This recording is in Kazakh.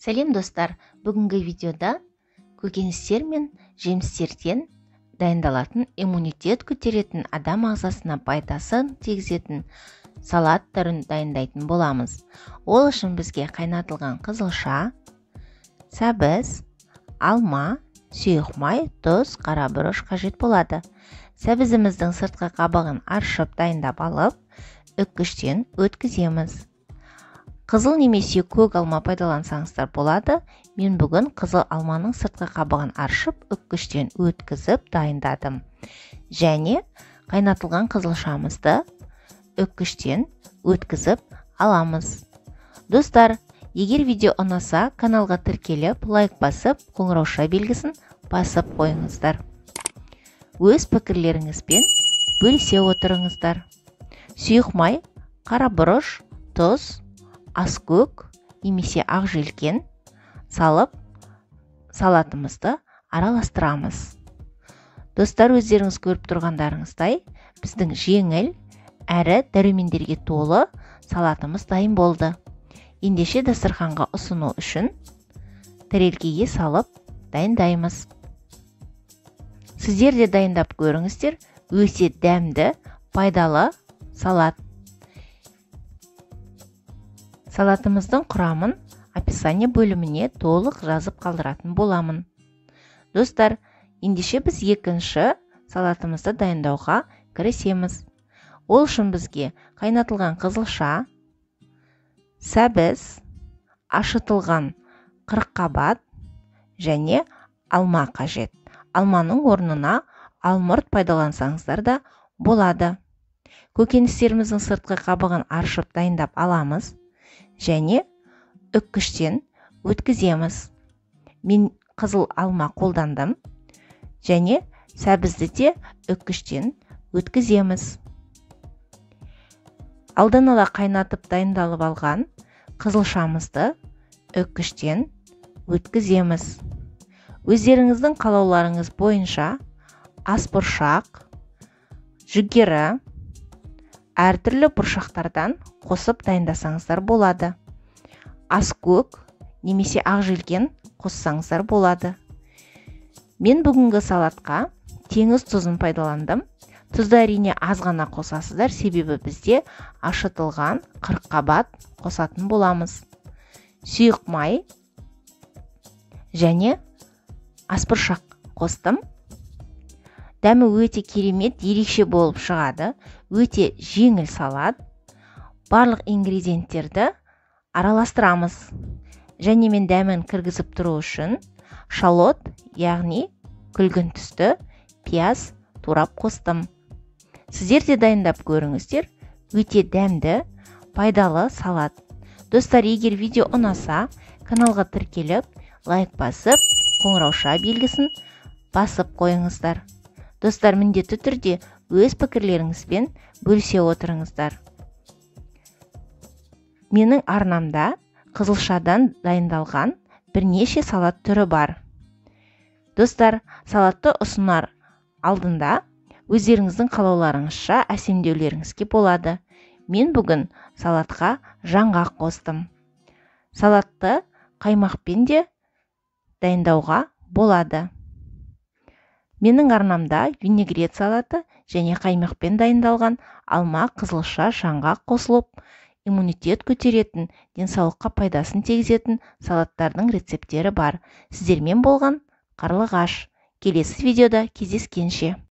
Сәлем достар, бүгінгі видеода көкөністер мен жемістерден дайындалатын иммунитет көтеретін адам ағзасына пайдасын тигізетін салат түрін дайындайтын боламыз. Ол үшін бізге қайнатылған қызылша, сәбіз, алма, сұйық май, тұз, қара бұрыш қажет болады. Сәбізіміздің сыртқы қабығын аршып дайындап алып, үккіштен өткіземіз. Қызыл немесе көк алма пайдалансаңыздар болады. Мен бүгін қызыл алманың сыртқы қабығын аршып, үккіштен өткізіп дайындадым. Және қайнатылған қызылшамызды үккіштен өткізіп аламыз. Достар, егер видео ұнаса, каналға тіркеліп, лайк басып, қоңырауша белгісін басып қойыңыздар. Өз пікірлеріңізбен бөлісе отырыңыздар. Сұйық май, қара бұрыш, тұз, аскөк немесе ақ желкен салып салатымызды араластырамыз. Достар, өздеріңіз көріп тұрғандарыңыздай, біздің жеңіл әрі дәрумендерге толы салатымыз дайын болды. Ендеше дастарханға ұсыну үшін тарелкеге салып дайындаймыз. Сіздер де дайындап көріңіздер, өте дәмді, пайдалы салат. Салатымыздың құрамын описание бөліміне толық жазып қалдыратын боламын. Достар, ендеше біз екінші салатымызды дайындауға кірісеміз. Ол үшін бізге қайнатылған қызылша, сәбіз, ашытылған қырыққабат және алма қажет. Алманың орнына алмұрт пайдалансаңыздар да болады. Көкөністеріміздің сыртқы қабығын аршып дайындап аламыз және үккіштен өткіземіз. Мен қызыл алма қолдандым және сәбізді де үккіштен өткіземіз. Алдан ала қайнатып дайындалып алған қызылшамызды үккіштен өткіземіз. Өздеріңіздің қалауларыңыз бойынша асбұршақ, жүгері, әртүрлі бұршақтардан қосып дайындасаңыздар болады. Аскөк немесе ақ желкен қоссаңыздар болады. Мен бүгінгі салатқа теңіз тұзын пайдаландым. Тұзды әрине аз ғана қосасыздар, себебі бізде ашытылған қырыққабат қосатын боламыз. Сұйық май және асбұршақ қостым. Дәмі өте керемет, ерекше болып шығады. Өте жеңіл салат. Барлық ингредиенттерді араластырамыз. Және мен дәмін кіргізіп тұру үшін шалот, яғни күлгін түсті пияз турап қостым. Сіздер де дайындап көріңіздер. Өте дәмді, пайдалы салат. Достар, егер видео ұнаса, каналға тіркеліп, лайк басып, қоңырауша белгісін басып қойыңыздар. Достар, міндетті түрде өз пікірлеріңізбен бөлісе отырыңыздар. Менің арнамда қызылшадан дайындалған бірнеше салат түрі бар. Достар, салатты ұсынар алдында өздеріңіздің қалауларыңызша әсемдеулеріңізге болады. Мен бүгін салатқа жаңғақ қостым. Салатты қаймақпен де дайындауға болады. Менің арнамда винегрет салаты және қаймақпен дайындалған алма, қызылша, жаңғақ қосылып, иммунитет көтеретін, денсаулыққа пайдасын тигізетін салаттардың рецептері бар. Сіздермен болған Қарлығаш. Келесі видеода кездескенше.